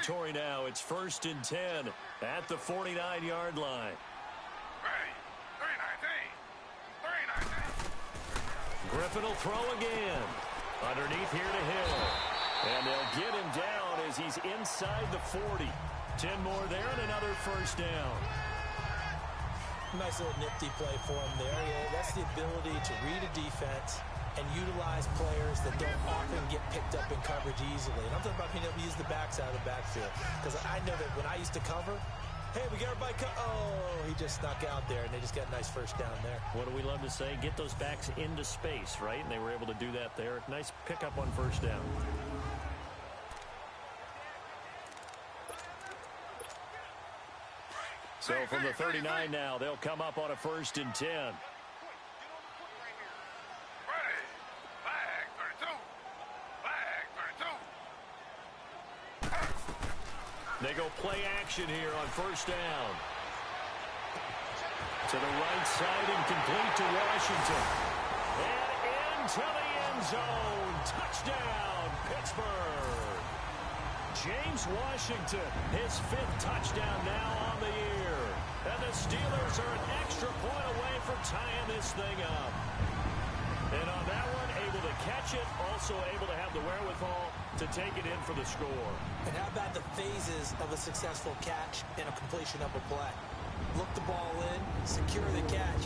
territory now. It's 1st and 10 at the 49-yard line. Griffin will throw again. Underneath here to Hill. And they'll get him down as he's inside the 40. 10 more there and another first down. Nice little nifty play for him there. Yeah, that's the ability to read a defense and utilize players that don't often get picked up in coverage easily. And I'm talking about being able to use the backs out of the backfield. Because I know that when I used to cover, hey, we got everybody oh, he just snuck out there, and they just got a nice first down there. What do we love to say? Get those backs into space, right? And they were able to do that there. Nice pickup on first down. So from the 39 now, they'll come up on a 1st and 10. They go play action here on first down. To the right side and complete to Washington. And into the end zone. Touchdown, Pittsburgh. James Washington, his 5th touchdown now on the year. And the Steelers are an extra point away from tying this thing up. And on that one, able to catch it, also able to have the wherewithal to take it in for the score. And how about the phases of a successful catch and a completion of a play? Look the ball in, secure the catch.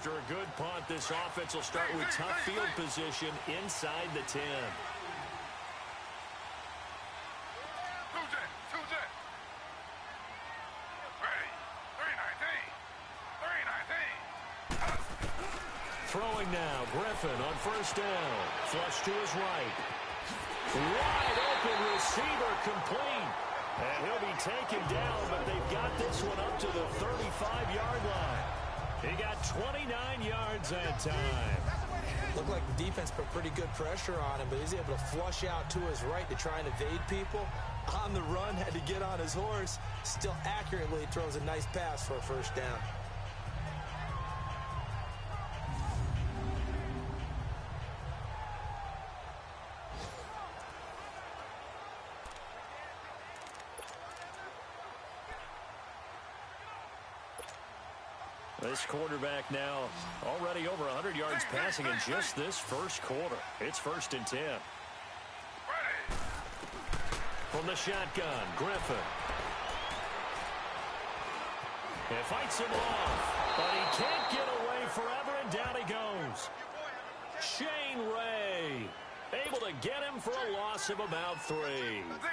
After a good punt, this offense will start with tough field position inside the 10. Throwing now, Griffin on first down. Flush to his right. Wide open receiver complete. And he'll be taken down, but they've got this one up to the 35-yard line. He got 29 yards that time. Looked like the defense put pretty good pressure on him, but he's able to flush out to his right to try and evade people. On the run, had to get on his horse. Still accurately throws a nice pass for a first down. This quarterback now already over 100 yards passing in just this first quarter. It's 1st and 10. From the shotgun, Griffin. He fights him off, but he can't get away forever, and down he goes. Shane Ray able to get him for a loss of about 3.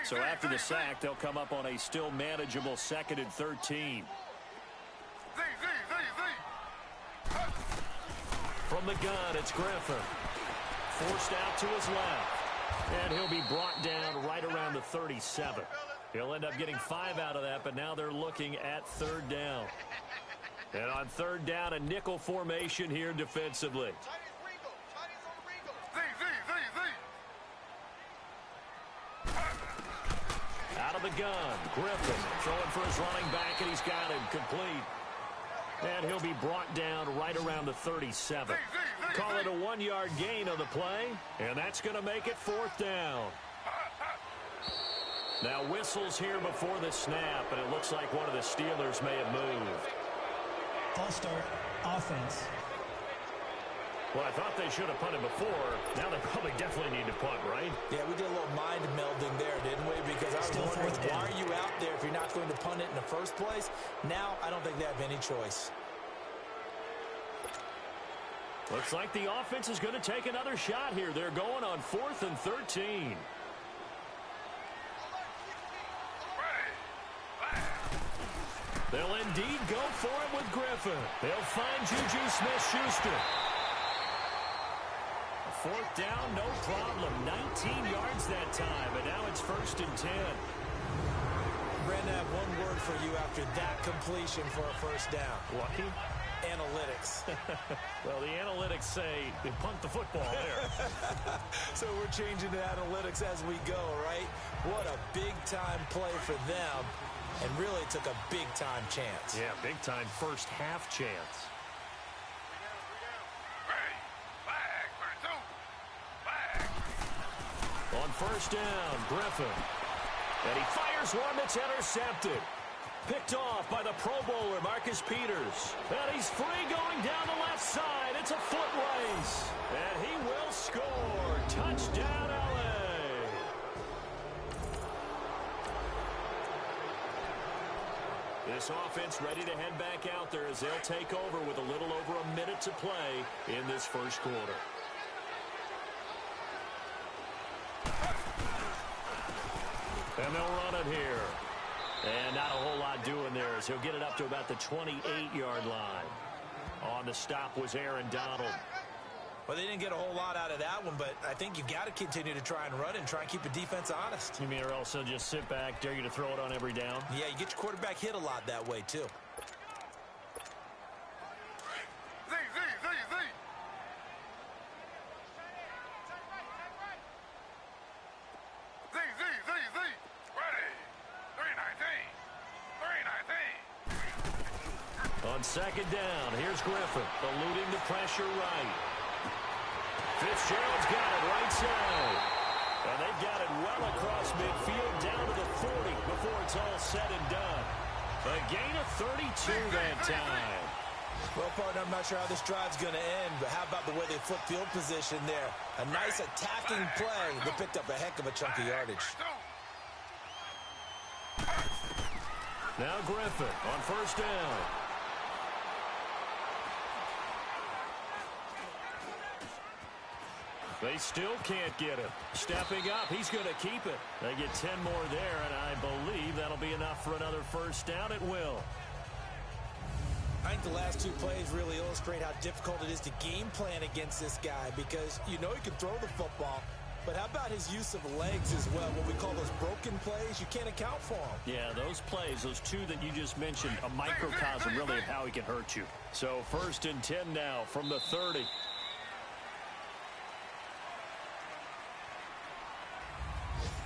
So after the sack, they'll come up on a still manageable 2nd and 13. From the gun, it's Griffin. Forced out to his left. And he'll be brought down right around the 37. He'll end up getting 5 out of that, but now they're looking at 3rd down. And on 3rd down, a nickel formation here defensively. Out of the gun, Griffin throwing for his running back, and he's got him complete. And he'll be brought down right around the 37. Call it a 1-yard gain on the play, and that's going to make it 4th down. Now whistles here before the snap, and it looks like one of the Steelers may have moved. False start, offense. Well, I thought they should have punted before. Now they probably definitely need to punt, right? Yeah, we did a little mind melding there, didn't we? Because I was wondering, why are you out there if you're not going to punt it in the first place? Now, I don't think they have any choice. Looks like the offense is going to take another shot here. They're going on 4th and 13. They'll indeed go for it with Griffin. They'll find Juju Smith-Schuster. 4th down, no problem. 19 yards that time, and now it's 1st and 10. Brandon, I have one word for you after that completion for a 1st down. Lucky? Analytics. Well, the analytics say they punt the football there. So we're changing to analytics as we go, right? What a big-time play for them, and really took a big-time chance. Yeah, big-time first half chance. On 1st down, Griffin. And he fires one that's intercepted. Picked off by the Pro Bowler, Marcus Peters. And he's free going down the left side. It's a foot race. And he will score. Touchdown, LA. This offense ready to head back out there as they'll take over with a little over a minute to play in this 1st quarter. And they'll run it here. And not a whole lot doing there as he'll get it up to about the 28-yard line. On the stop was Aaron Donald. Well, they didn't get a whole lot out of that one, but I think you got to continue to try and run and try and keep the defense honest. You mean or also just sit back, dare you to throw it on every down? Yeah, you get your quarterback hit a lot that way, too. On 2nd down, here's Griffin, eluding the pressure right. Fitzgerald's got it right side. And they've got it well across midfield down to the 40 before it's all said and done. A gain of 32 that time. Well, partner, I'm not sure how this drive's going to end, but how about the way they flip field position there? A nice attacking play. They picked up a heck of a chunk of yardage. Now Griffin on 1st down. They still can't get him. Stepping up, he's going to keep it. They get 10 more there, and I believe that'll be enough for another 1st down. It will. I think the last 2 plays really illustrate how difficult it is to game plan against this guy because you know he can throw the football, but how about his use of legs as well? What we call those broken plays, you can't account for them. Yeah, those plays, those 2 that you just mentioned, a microcosm really of how he can hurt you. So 1st and 10 now from the 30.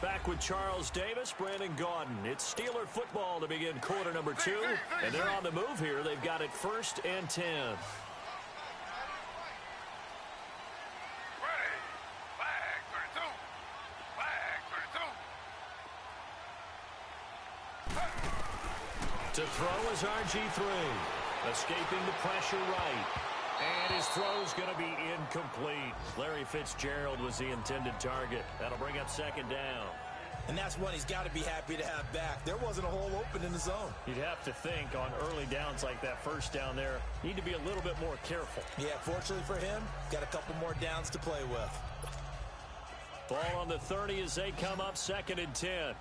Back with Charles Davis, Brandon Gaudin. It's Steeler football to begin quarter number 2. And they're on the move here. They've got it 1st and 10. To throw is RG3. Escaping the pressure right. And his throw's going to be incomplete. Larry Fitzgerald was the intended target. That'll bring up 2nd down. And that's one he's got to be happy to have back. There wasn't a hole open in the zone. You'd have to think on early downs like that 1st down there, need to be a little bit more careful. Yeah, fortunately for him, got a couple more downs to play with. Ball on the 30 as they come up 2nd and 10.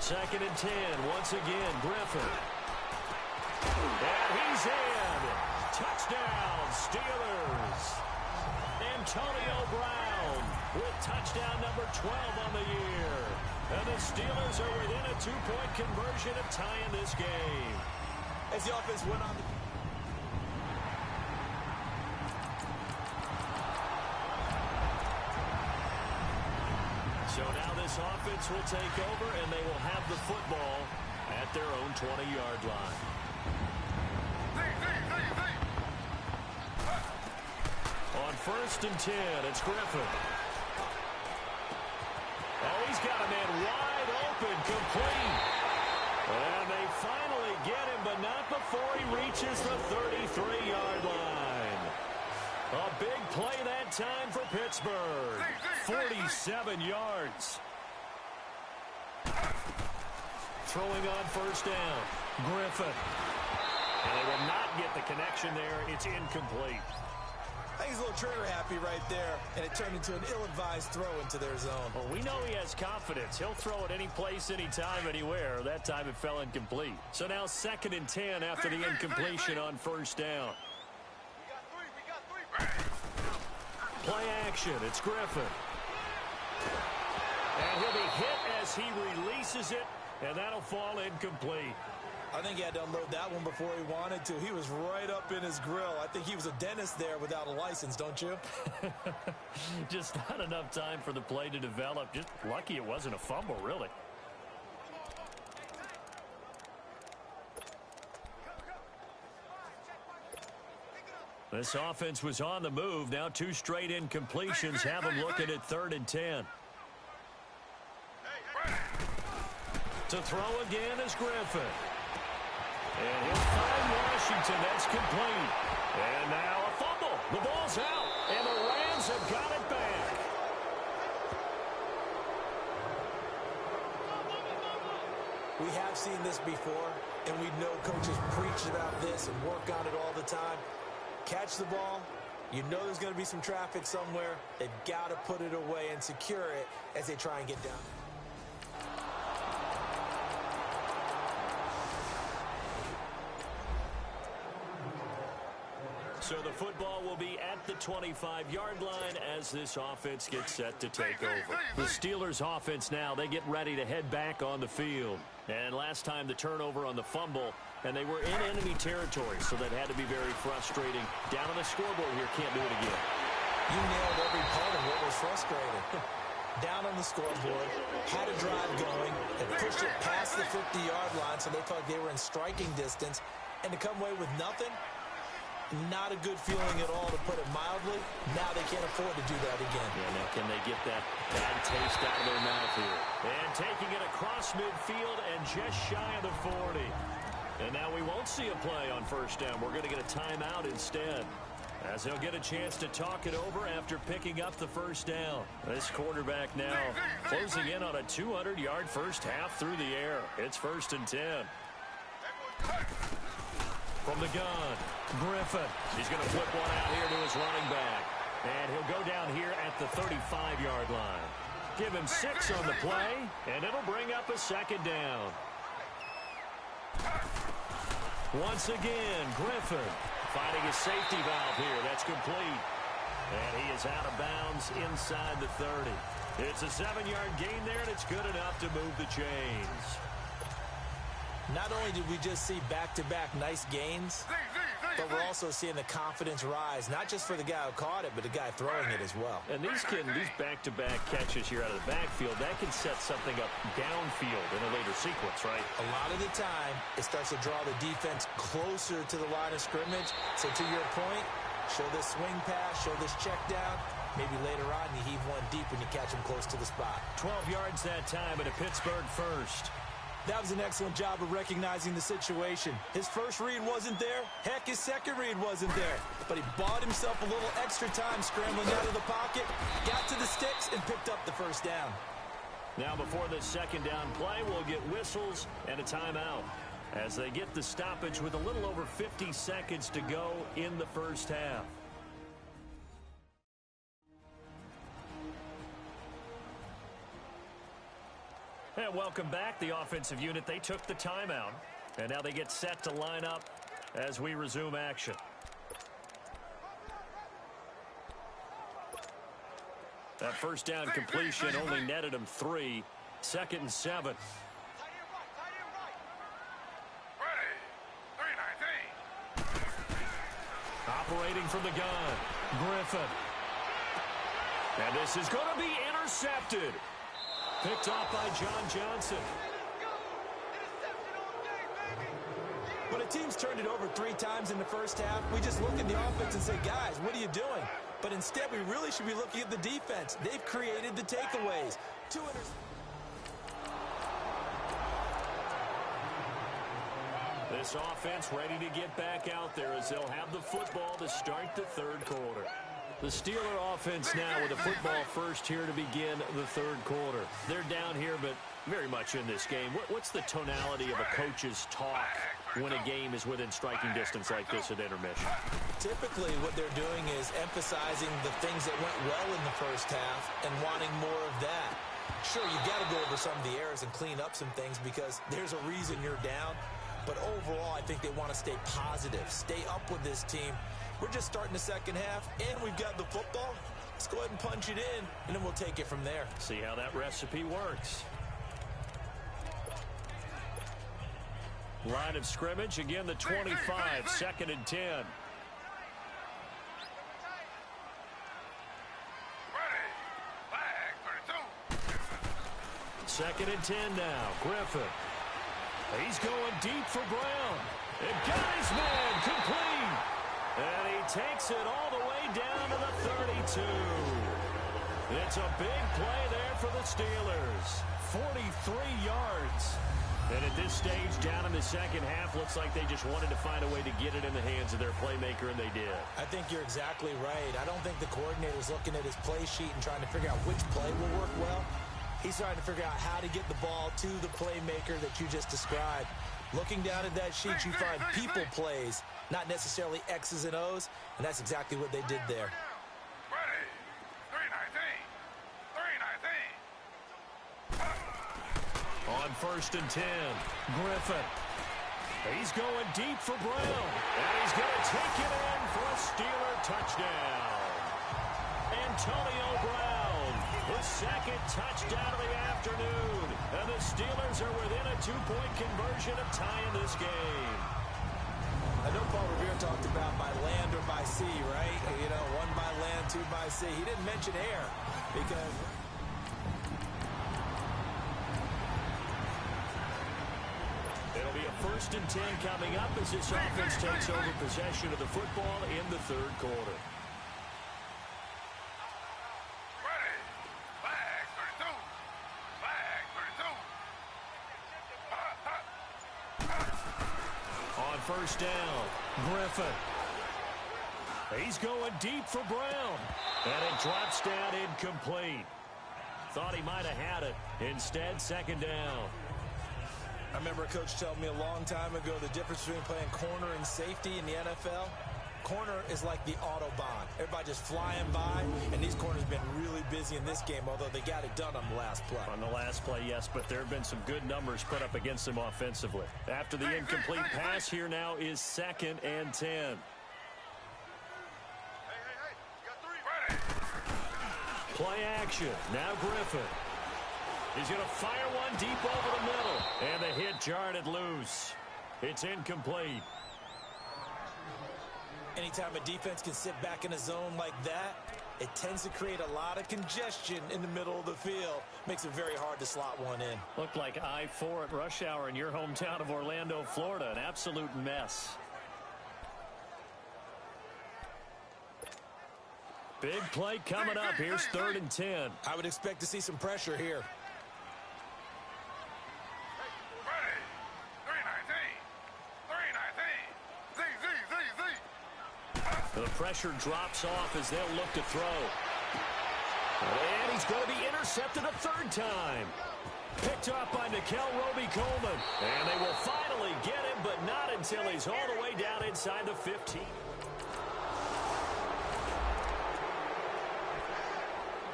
2nd and 10, once again, Griffin. And he's in. Touchdown, Steelers. Antonio Brown with touchdown number 12 on the year. And the Steelers are within a 2-point conversion of tying this game. As the offense went on. So now this offense will take over, and they will have the football at their own 20-yard line. On 1st and 10, it's Griffin. Oh, he's got a man wide open, complete. And they finally get him, but not before he reaches the 33-yard line. A big play that time for Pittsburgh. 47 yards. Throwing on 1st down. Griffin. And they will not get the connection there. It's incomplete. I think he's a little trigger happy right there, and it turned into an ill-advised throw into their zone. Well, we know he has confidence. He'll throw it any place, anytime, anywhere. That time it fell incomplete. So now 2nd and 10 after the incompletion on first down. Play action. It's Griffin. And he'll be hit as he releases it, and that'll fall incomplete. I think he had to unload that one before he wanted to. He was right up in his grill. I think he was a dentist there without a license, don't you? Just not enough time for the play to develop. Just lucky it wasn't a fumble, really. This offense was on the move. Now 2 straight incompletions have them looking at 3rd and 10. To throw again is Griffin. And he'll find Washington. That's complete. And now a fumble. The ball's out. And the Rams have got it back. We have seen this before, and we know coaches preach about this and work on it all the time. Catch the ball. You know there's going to be some traffic somewhere. They've got to put it away and secure it as they try and get down. So the football will be at the 25-yard line as this offense gets set to take over. The Steelers' offense now, they get ready to head back on the field. And last time the turnover on the fumble, and they were in enemy territory, so that had to be very frustrating. Down on the scoreboard here, can't do it again. You nailed every part of what was frustrating. Down on the scoreboard, had a drive going, and pushed it past the 50-yard line, so they thought they were in striking distance. And to come away with nothing, not a good feeling at all, to put it mildly. Now they can't afford to do that again. Yeah, now can they get that bad taste out of their mouth here? And taking it across midfield and just shy of the 40. And now we won't see a play on first down. We're going to get a timeout instead, as they'll get a chance to talk it over after picking up the first down. This quarterback now closing in on a 200-yard first half through the air. It's 1st and 10. From the gun, Griffin. He's going to flip one out here to his running back. And he'll go down here at the 35-yard line. Give him 6 on the play, and it'll bring up a 2nd down. Once again, Griffin finding his safety valve here. That's complete. And he is out of bounds inside the 30. It's a 7-yard gain there, and it's good enough to move the chains. Not only did we just see back-to-back nice gains, but we're also seeing the confidence rise, not just for the guy who caught it, but the guy throwing it as well. And these back-to-back catches here out of the backfield, that can set something up downfield in a later sequence, right? A lot of the time, it starts to draw the defense closer to the line of scrimmage. So to your point, show this swing pass, show this check down. Maybe later on you heave one deep when you catch him close to the spot. 12 yards that time at a Pittsburgh first. That was an excellent job of recognizing the situation. His first read wasn't there. Heck, his second read wasn't there. But he bought himself a little extra time scrambling out of the pocket, got to the sticks, and picked up the first down. Now before this 2nd down play, we'll get whistles and a timeout as they get the stoppage with a little over 50 seconds to go in the first half. And welcome back. The offensive unit, they took the timeout, and now they get set to line up as we resume action. That first down completion only netted him 3. 2nd and 7. Operating from the gun, Griffin. And this is going to be intercepted. Picked off by John Johnson. When a team's turned it over 3 times in the first half, we just look at the offense and say, guys, what are you doing? But instead, we really should be looking at the defense. They've created the takeaways. 2 This offense ready to get back out there as they'll have the football to start the 3rd quarter. The Steeler offense now with the football first here to begin the 3rd quarter. They're down here, but Very much in this game. What's the tonality of a coach's talk when a game is within striking distance like this at intermission? Typically, what they're doing is emphasizing the things that went well in the first half and wanting more of that. Sure, you've got to go over some of the errors and clean up some things because there's a reason you're down. But overall, I think they want to stay positive, stay up with this team. We're just starting the second half, and we've got the football. Let's go ahead and punch it in, and then we'll take it from there. See how that recipe works. Line of scrimmage, again the 25, 2nd and 10. Second and 10 now. Griffin. He's going deep for Brown. And got his man complete. And he takes it all the way down to the 32. It's a big play there for the Steelers. 43 yards. And at this stage, down in the second half, looks like they just wanted to find a way to get it in the hands of their playmaker, and they did. I think you're exactly right. I don't think the coordinator's looking at his play sheet and trying to figure out which play will work well. He's trying to figure out how to get the ball to the playmaker that you just described. Looking down at that sheet, you find people plays, not necessarily X's and O's, and that's exactly what they did there. On 1st and 10, Griffin. He's going deep for Brown. And he's going to take it in for a Steeler touchdown. Antonio Brown, the second touchdown of the afternoon. And the Steelers are within a 2-point conversion of tying this game. I know Paul Revere talked about by land or by sea, right? You know, 1 by land, 2 by sea. He didn't mention air because... It'll be a 1st and 10 coming up as this offense takes over possession of the football in the 3rd quarter. On 1st down, Griffin. He's going deep for Brown. And it drops down incomplete. Thought he might have had it. Instead, 2nd down. I remember a coach telling me a long time ago the difference between playing corner and safety in the NFL. Corner is like the Autobahn. Everybody just flying by, and these corners have been really busy in this game, although they got it done on the last play. On the last play, yes, but there have been some good numbers put up against them offensively. After the incomplete pass, here now is 2nd and 10. Play action. Now Griffin. He's going to fire one deep over the middle. And the hit jarred it loose. It's incomplete. Anytime a defense can sit back in a zone like that, it tends to create a lot of congestion in the middle of the field. Makes it very hard to slot one in. Looked like I-4 at rush hour in your hometown of Orlando, Florida. An absolute mess. Big play coming up. Here's 3rd and 10. I would expect to see some pressure here. The pressure drops off as they'll look to throw. And he's going to be intercepted a 3rd time. Picked up by Nickel Roby-Coleman. And they will finally get him, but not until he's all the way down inside the 15.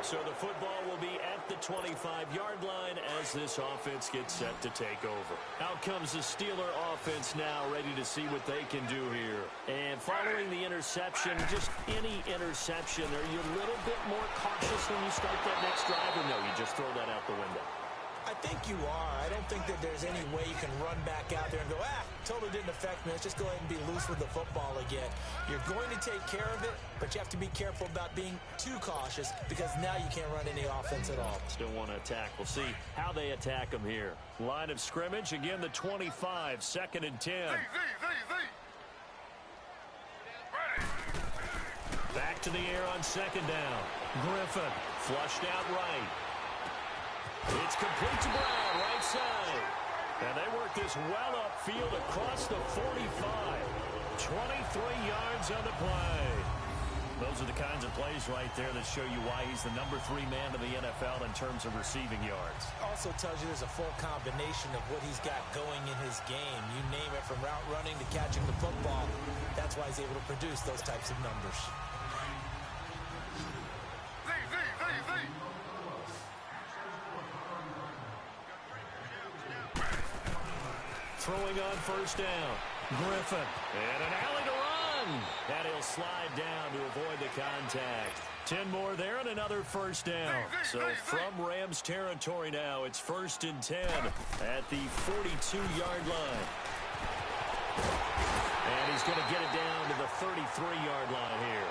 So the football will be at the 25-yard line as this offense gets set to take over. Out comes the Steeler offense now, ready to see what they can do here. And following the interception, just any interception, are you a little bit more cautious when you start that next drive, or no, you just throw that out the window? I think you are. I don't think that there's any way you can run back out there and go, totally didn't affect me. Let's just go ahead and be loose with the football again. You're going to take care of it, but you have to be careful about being too cautious because now you can't run any offense at all. Still want to attack. We'll see how they attack them here. Line of scrimmage, again the 25, 2nd and 10. Back to the air on 2nd down. Griffin flushed out right. It's complete to Brown, right side. And they work this well upfield across the 45. 23 yards on the play. Those are the kinds of plays right there that show you why he's the #3 man in the NFL in terms of receiving yards. Also tells you there's a full combination of what he's got going in his game. You name it, from route running to catching the football. That's why he's able to produce those types of numbers. Throwing on first down. Griffin. And an alley to run. And he'll slide down to avoid the contact. 10 more there and another first down. So from Rams territory now, it's 1st and 10 at the 42-yard line. And he's going to get it down to the 33-yard line here.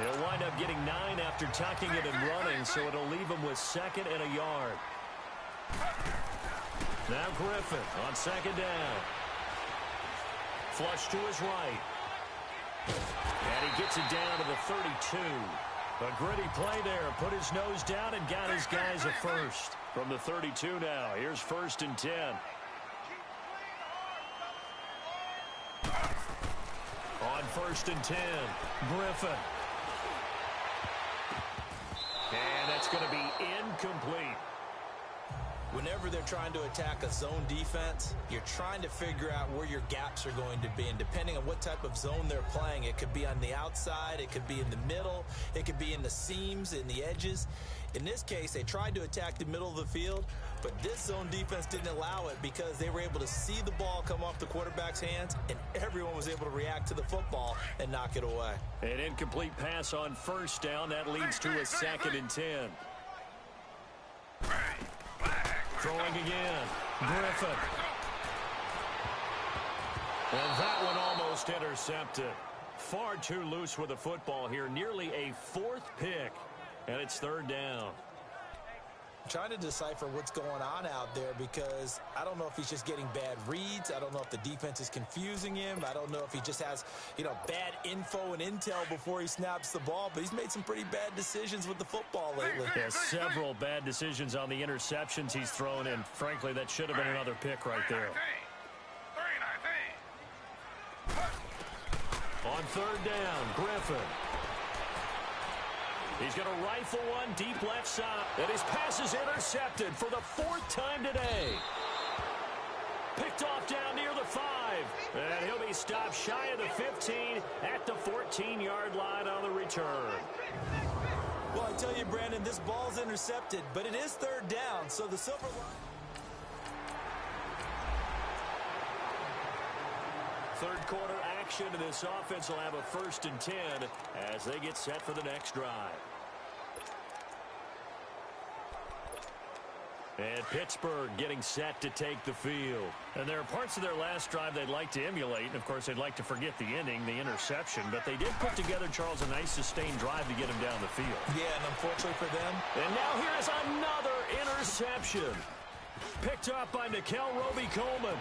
He'll wind up getting 9 after tucking it and running, so it'll leave him with 2nd and a yard. Now Griffin on 2nd down. Flush to his right. And he gets it down to the 32. A gritty play there. Put his nose down and got his guys a first. From the 32 now, here's 1st and 10. On 1st and 10, Griffin. And that's going to be incomplete. Whenever they're trying to attack a zone defense, you're trying to figure out where your gaps are going to be. And depending on what type of zone they're playing, it could be on the outside, it could be in the middle, it could be in the seams, in the edges. In this case, they tried to attack the middle of the field, but this zone defense didn't allow it because they were able to see the ball come off the quarterback's hands, and everyone was able to react to the football and knock it away. An incomplete pass on first down. That leads to a 2nd and 10. Throwing again. Griffin. And that one almost intercepted. Far too loose with the football here. Nearly a 4th pick. And it's 3rd down. Trying to decipher what's going on out there because I don't know if he's just getting bad reads. I don't know if the defense is confusing him. I don't know if he just has, bad info and intel before he snaps the ball. But he's made some pretty bad decisions with the football lately. Yeah, several bad decisions on the interceptions he's thrown in. Frankly, that should have been another pick right there. On 3rd down, Griffin. He's going to rifle one deep left side. And his pass is intercepted for the 4th time today. Picked off down near the 5. And he'll be stopped shy of the 15 at the 14-yard line on the return. Well, I tell you, Brandon, this ball's intercepted, but it is 3rd down. So the silver line. 3rd quarter action, and this offense will have a 1st and 10 as they get set for the next drive. And Pittsburgh getting set to take the field. And there are parts of their last drive they'd like to emulate. And, of course, they'd like to forget the ending, the interception. But they did put together, Charles, a nice sustained drive to get him down the field. Yeah, and unfortunately for them. And now here is another interception. Picked up by Nikel Roby-Coleman.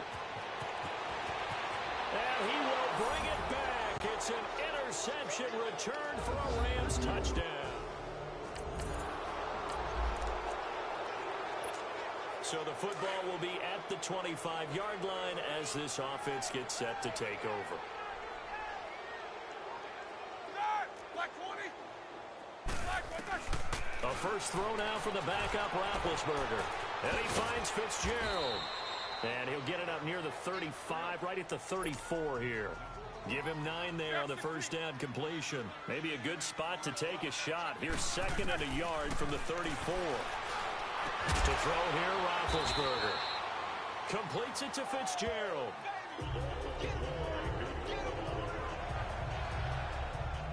And he will bring it back. It's an interception return for a Rams touchdown. So the football will be at the 25-yard line as this offense gets set to take over. A first throw now from the backup Roethlisberger. And he finds Fitzgerald. And he'll get it up near the 35, right at the 34 here. Give him 9 there on the first down completion. Maybe a good spot to take a shot. Here's 2nd and a yard from the 34. To throw here, Roethlisberger. Completes it to Fitzgerald.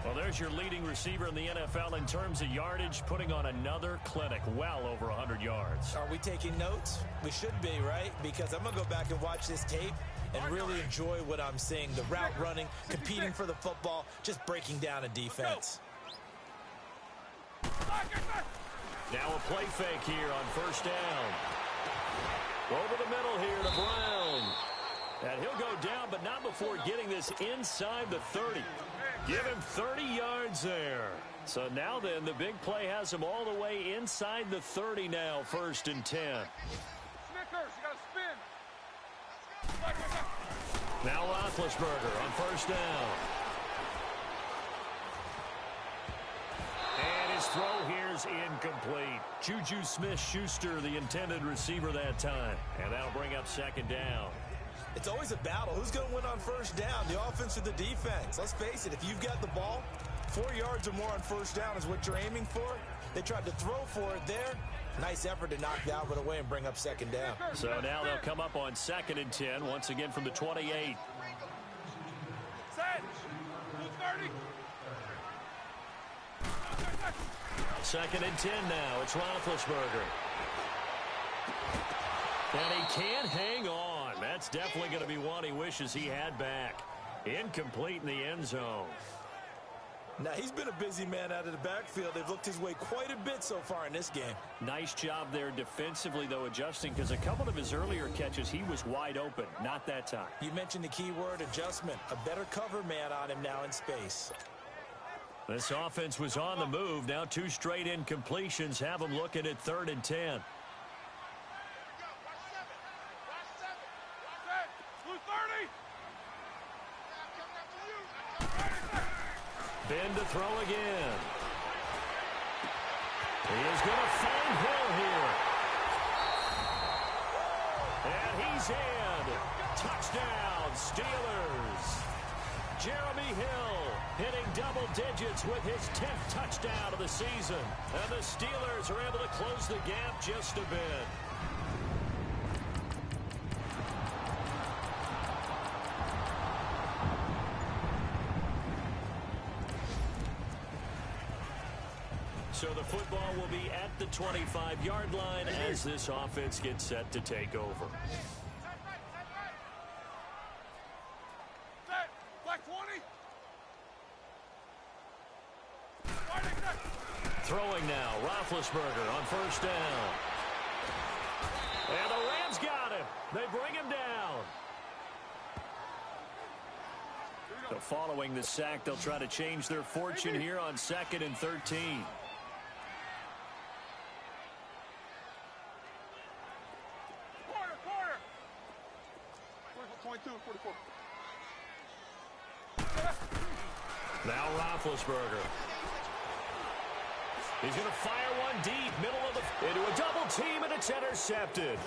Well, there's your leading receiver in the NFL in terms of yardage, putting on another clinic, well over 100 yards. Are we taking notes? We should be, right? Because I'm going to go back and watch this tape and really enjoy what I'm seeing. The route running, competing for the football, just breaking down a defense. Now a play fake here on first down. Over the middle here to Brown. And he'll go down, but not before getting this inside the 30. Give him 30 yards there. So now then, the big play has him all the way inside the 30 now, 1st and 10. Snickers, you got to spin. Now Roethlisberger on first down. his throw here's incomplete. Juju Smith-Schuster, the intended receiver that time. And that'll bring up second down. It's always a battle. Who's going to win on first down, the offense or the defense? Let's face it, if you've got the ball, 4 yards or more on first down is what you're aiming for. They tried to throw for it there. Nice effort to knock Dalvin away and bring up second down. So now they'll come up on 2nd and 10, once again from the 28. Set. 30. 2nd and 10 now. It's Roethlisberger. And he can't hang on. That's definitely going to be one he wishes he had back. Incomplete in the end zone. Now, he's been a busy man out of the backfield. They've looked his way quite a bit so far in this game. Nice job there defensively, though, adjusting, because a couple of his earlier catches, he was wide open. Not that time. You mentioned the key word, adjustment. A better cover man on him now in space. This offense was on the move. Now 2 straight incompletions have them looking at 3rd and 10. Ben to throw again. He is going to find Hill here. And he's in. Touchdown, Steelers. Jeremy Hill hitting double digits with his 10th touchdown of the season. And the Steelers are able to close the gap just a bit. So the football will be at the 25-yard line as this offense gets set to take over. Set. Black 20. Throwing now, Roethlisberger on first down. And the Rams got him. They bring him down. So following the sack, they'll try to change their fortune here on 2nd and 13. Corner. 22, 44. Now Roethlisberger. He's going to fire one deep, middle of the... into a double team, and it's intercepted.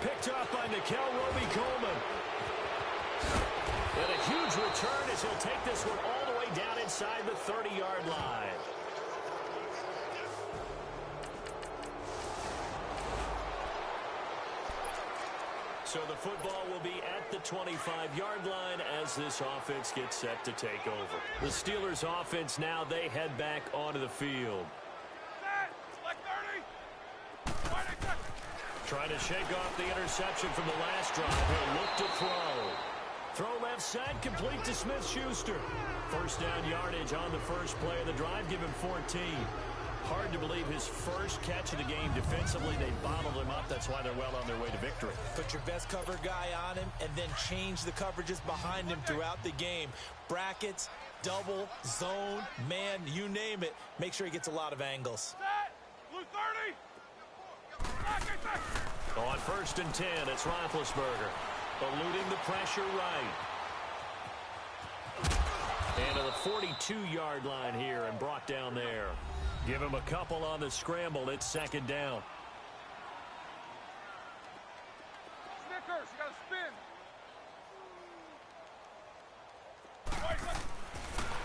Picked off by Nickel Roby-Coleman. And a huge return as he'll take this one all the way down inside the 30-yard line. So the football will be at the 25-yard line as this offense gets set to take over. The Steelers offense now, they head back onto the field. Trying to shake off the interception from the last drive. He'll look to throw. Throw left side, complete to Smith-Schuster. First down yardage on the first play of the drive. Give him 14. Hard to believe his first catch of the game defensively. They bottled him up. That's why they're well on their way to victory. Put your best cover guy on him and then change the coverages behind him throughout the game. Brackets, double, zone, man, you name it. Make sure he gets a lot of angles. Blue 30. On 1st and 10, it's Roethlisberger. Eluding the pressure right. And to the 42-yard line here and brought down there. Give him a couple on the scramble. It's 2nd down. Snickers, you got to spin.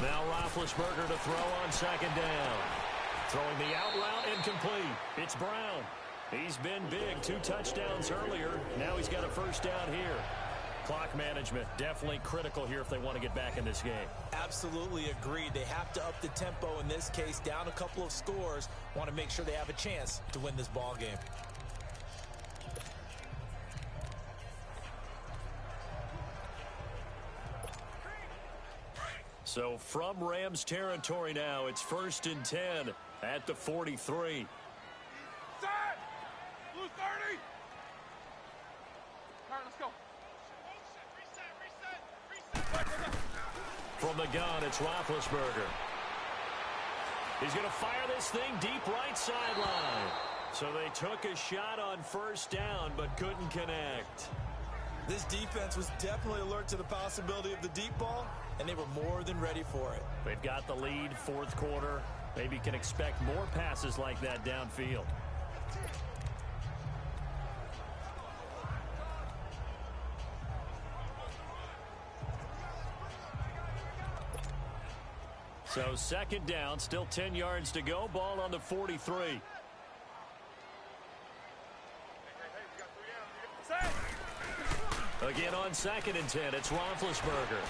Now Roethlisberger to throw on 2nd down. Throwing the out route incomplete. It's Brown. He's been big. 2 touchdowns earlier. Now he's got a first down here. Clock management definitely critical here if they want to get back in this game. Absolutely agreed. They have to up the tempo in this case. Down a couple of scores. Want to make sure they have a chance to win this ball game. So from Rams territory now, it's 1st and 10 at the 43. Set! Blue 30! All right, let's go. Reset. From the gun, it's Roethlisberger. He's going to fire this thing deep right sideline. So they took a shot on first down, but couldn't connect. This defense was definitely alert to the possibility of the deep ball, and they were more than ready for it. They've got the lead, 4th quarter. Maybe can expect more passes like that downfield. So second down, still 10 yards to go. Ball on the 43. Again on 2nd and 10, it's Roethlisberger.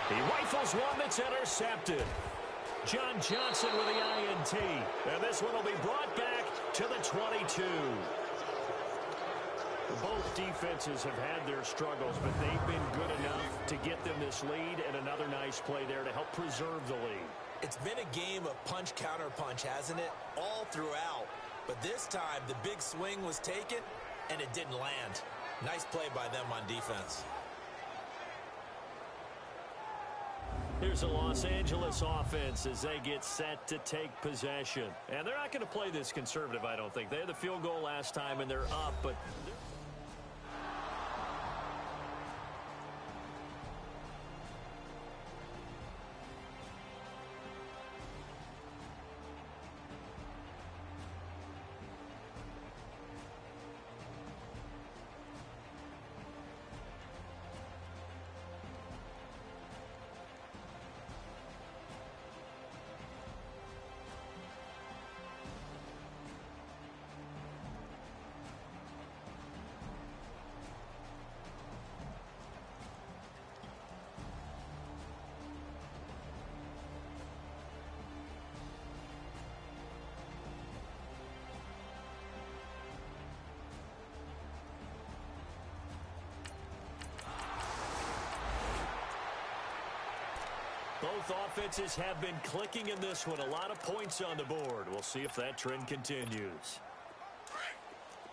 He rifles one that's intercepted. John Johnson with the INT. And this one will be brought back to the 22. Both defenses have had their struggles, but they've been good enough to get them this lead, and another nice play there to help preserve the lead. It's been a game of punch-counter-punch, hasn't it? All throughout. But this time, the big swing was taken, and it didn't land. Nice play by them on defense. Here's the Los Angeles offense as they get set to take possession. And they're not going to play this conservative, I don't think. They had the field goal last time, and they're up, but... Both offenses have been clicking in this one. A lot of points on the board. We'll see if that trend continues.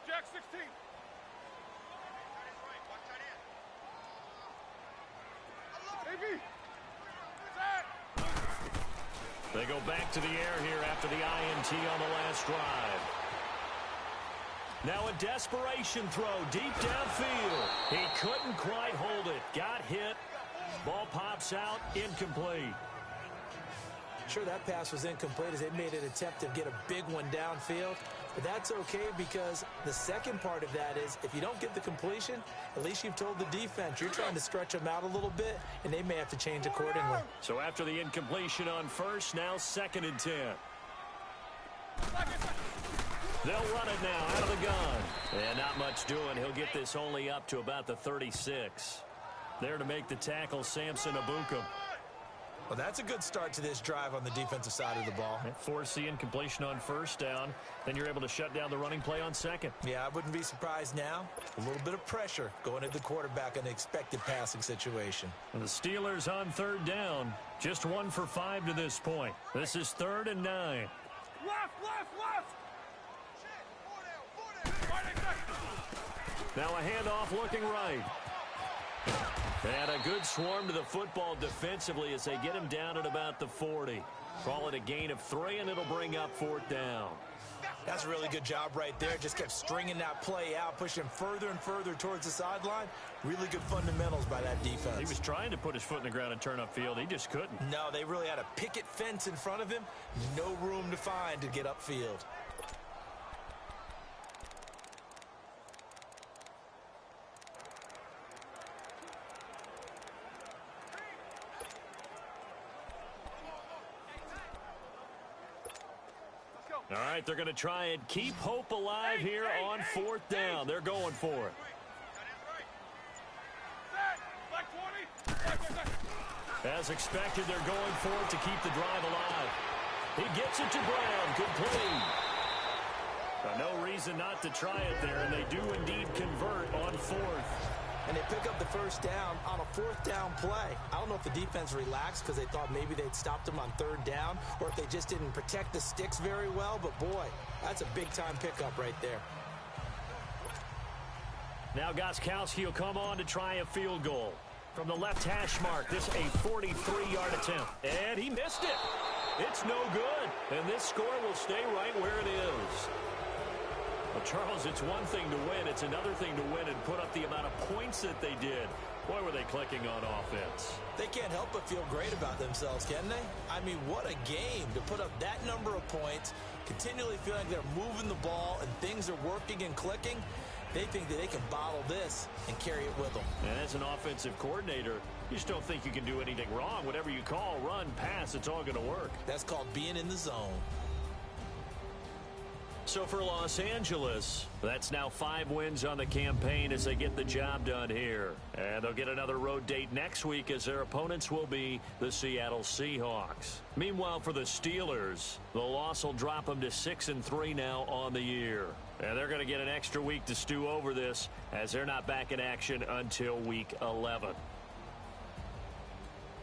Jack 16. AB. They go back to the air here after the INT on the last drive. Now a desperation throw deep downfield. He couldn't quite hold it. Got hit. Ball pops out, incomplete. Sure, that pass was incomplete as they made an attempt to get a big one downfield. But that's okay because the second part of that is if you don't get the completion, at least you've told the defense you're trying to stretch them out a little bit, and they may have to change accordingly. So after the incompletion on first, now 2nd and 10. They'll run it now out of the gun. And not much doing. He'll get this only up to about the 36. There to make the tackle, Samson Abukum. Well, that's a good start to this drive on the defensive side of the ball. Force the incompletion on first down. Then you're able to shut down the running play on second. Yeah, I wouldn't be surprised now. A little bit of pressure going at the quarterback in an expected passing situation. And the Steelers on 3rd down. Just 1 for 5 to this point. This is 3rd and 9. Left. Now a handoff looking right. And a good swarm to the football defensively as they get him down at about the 40. Call it a gain of 3, and it'll bring up 4th down. That's a really good job right there. Just kept stringing that play out, pushing him further and further towards the sideline. Really good fundamentals by that defense. He was trying to put his foot in the ground and turn upfield. He just couldn't. No, they really had a picket fence in front of him. No room to find to get upfield. All right, they're going to try and keep hope alive here on 4th down. They're going for it. As expected, they're going for it to keep the drive alive. He gets it to Brown, complete. No reason not to try it there, and they do indeed convert on 4th. And they pick up the first down on a 4th down play. I don't know if the defense relaxed because they thought maybe they'd stopped them on 3rd down or if they just didn't protect the sticks very well. But, boy, that's a big-time pickup right there. Now Gostkowski will come on to try a field goal. From the left hash mark, this a 43-yard attempt. And he missed it. It's no good. And this score will stay right where it is. Well, Charles, it's one thing to win. It's another thing to win and put up the amount of points that they did. Boy, were they clicking on offense. They can't help but feel great about themselves, can they? I mean, what a game to put up that number of points, continually feeling like they're moving the ball and things are working and clicking. They think that they can bottle this and carry it with them. And as an offensive coordinator, you just don't think you can do anything wrong. Whatever you call, run, pass, it's all going to work. That's called being in the zone. So for Los Angeles, that's now 5 wins on the campaign as they get the job done here. And they'll get another road date next week as their opponents will be the Seattle Seahawks. Meanwhile, for the Steelers, the loss will drop them to 6-3 now on the year. And they're going to get an extra week to stew over this as they're not back in action until week 11.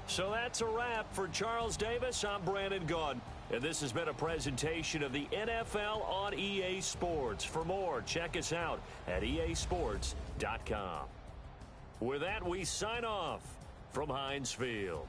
So that's a wrap. For Charles Davis, I'm Brandon Gaudin. And this has been a presentation of the NFL on EA Sports. For more, check us out at easports.com. With that, we sign off from Heinz Field.